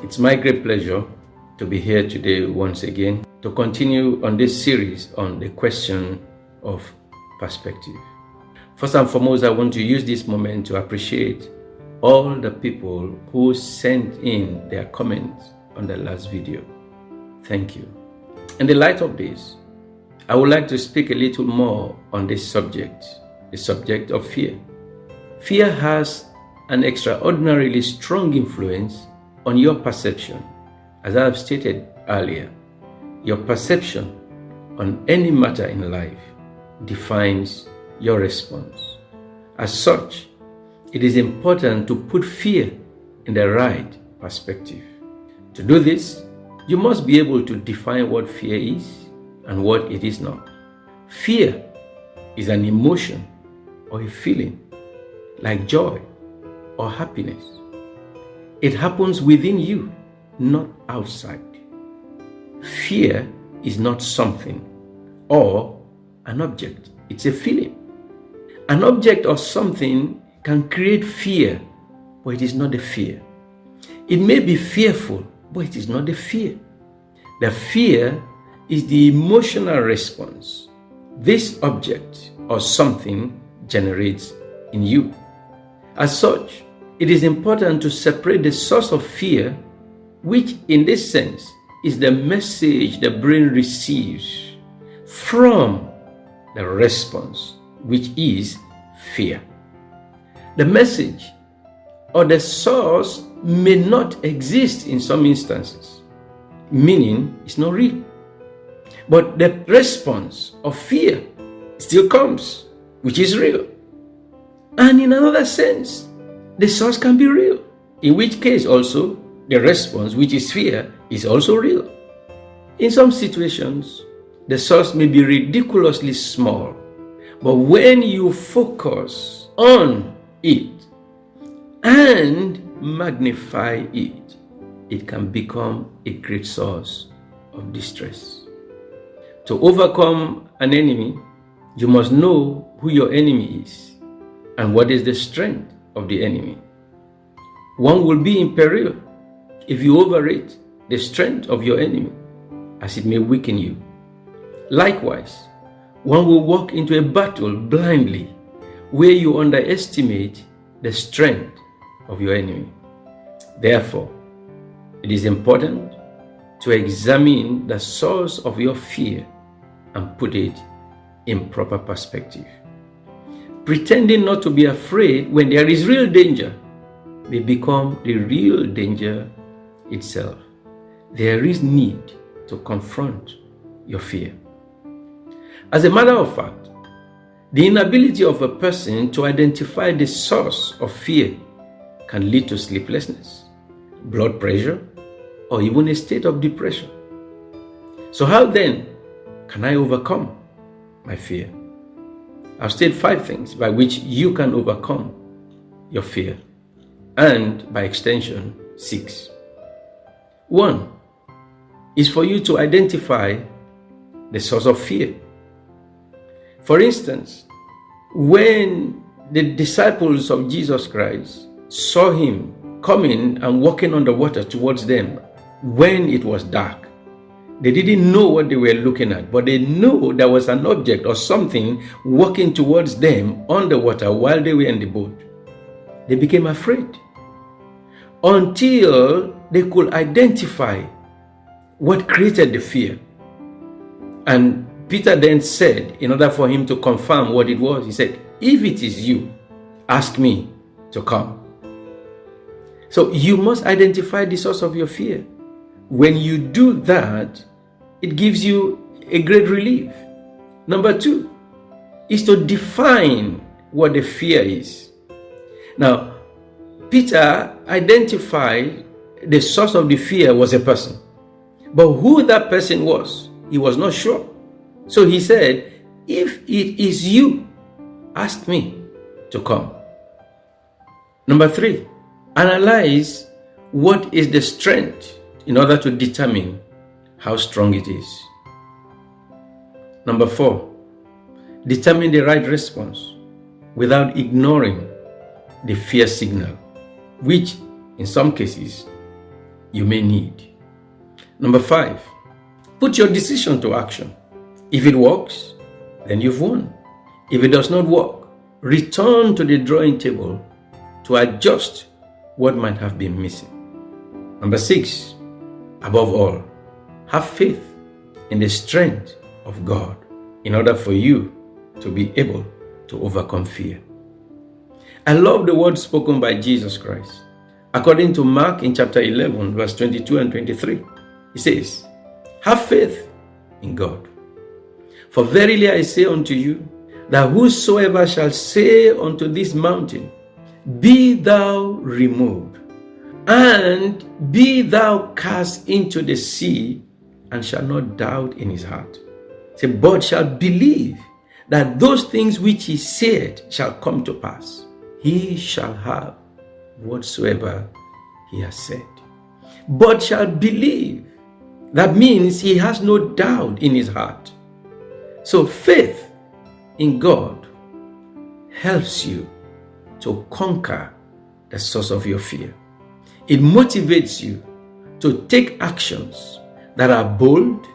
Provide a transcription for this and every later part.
It's my great pleasure to be here today once again to continue on this series on the question of perspective. First and foremost, I want to use this moment to appreciate all the people who sent in their comments on the last video. Thank you. In the light of this, I would like to speak a little more on this subject, the subject of fear. Fear has an extraordinarily strong influence on your perception. As I have stated earlier, your perception on any matter in life defines your response. As such, it is important to put fear in the right perspective. To do this, you must be able to define what fear is and what it is not. Fear is an emotion or a feeling like joy or happiness. It happens within you, not outside. Fear is not something or an object. It's a feeling. An object or something can create fear, but it is not the fear. It may be fearful, but it is not the fear. The fear is the emotional response this object or something generates in you. As such, it is important to separate the source of fear, which in this sense is the message the brain receives, from the response, which is fear. The message or the source may not exist in some instances, meaning it's not real. But the response of fear still comes, which is real. And in another sense, the source can be real, in which case also the response, which is fear, is also real. In some situations, the source may be ridiculously small, but when you focus on it and magnify it, it can become a great source of distress. To overcome an enemy, you must know who your enemy is and what is the strength of the enemy. One will be in peril if you overrate the strength of your enemy, as it may weaken you. Likewise, one will walk into a battle blindly where you underestimate the strength of your enemy. Therefore, it is important to examine the source of your fear and put it in proper perspective. Pretending not to be afraid when there is real danger may become the real danger itself. There is need to confront your fear. As a matter of fact, the inability of a person to identify the source of fear can lead to sleeplessness, blood pressure, or even a state of depression. So how then can I overcome my fear? I've stated 5 things by which you can overcome your fear, and by extension, 6. 1 is for you to identify the source of fear. For instance, when the disciples of Jesus Christ saw him coming and walking on the water towards them when it was dark, they didn't know what they were looking at, but they knew there was an object or something walking towards them on the water while they were in the boat. They became afraid until they could identify what created the fear. And Peter then said, in order for him to confirm what it was, he said, "If it is you, ask me to come." So you must identify the source of your fear. When you do that, it gives you a great relief. Number 2 is to define what the fear is. Now, Peter identified the source of the fear was a person, but who that person was, he was not sure. So he said, "If it is you, ask me to come." Number 3, analyze what is the strength in order to determine how strong it is. Number 4, determine the right response without ignoring the fear signal, which in some cases you may need. Number 5, put your decision to action. If it works, then you've won. If it does not work, return to the drawing table to adjust what might have been missing. Number 6, above all, have faith in the strength of God in order for you to be able to overcome fear. I love the words spoken by Jesus Christ. According to Mark in chapter 11, verse 22 and 23, he says, have faith in God. For verily I say unto you, that whosoever shall say unto this mountain, be thou removed, and be thou cast into the sea, and shall not doubt in his heart. Say, but shall believe that those things which he said shall come to pass, he shall have whatsoever he has said. But shall believe. That means he has no doubt in his heart. So faith in God helps you to conquer the source of your fear. It motivates you to take actions that are bold,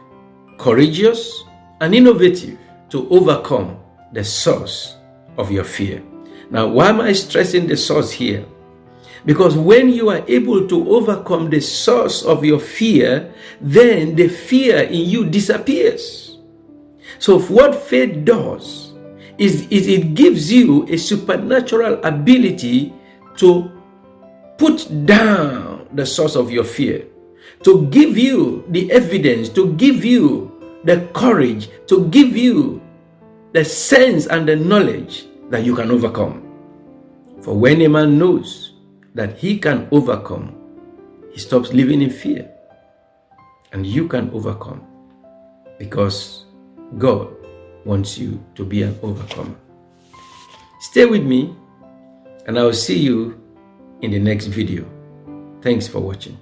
courageous, and innovative to overcome the source of your fear. Now, why am I stressing the source here? Because when you are able to overcome the source of your fear, then the fear in you disappears. So what faith does is it gives you a supernatural ability to put down the source of your fear, to give you the evidence, to give you the courage, to give you the sense and the knowledge that you can overcome. For when a man knows that he can overcome, he stops living in fear. And you can overcome because God wants you to be an overcomer. Stay with me and I will see you in the next video. Thanks for watching.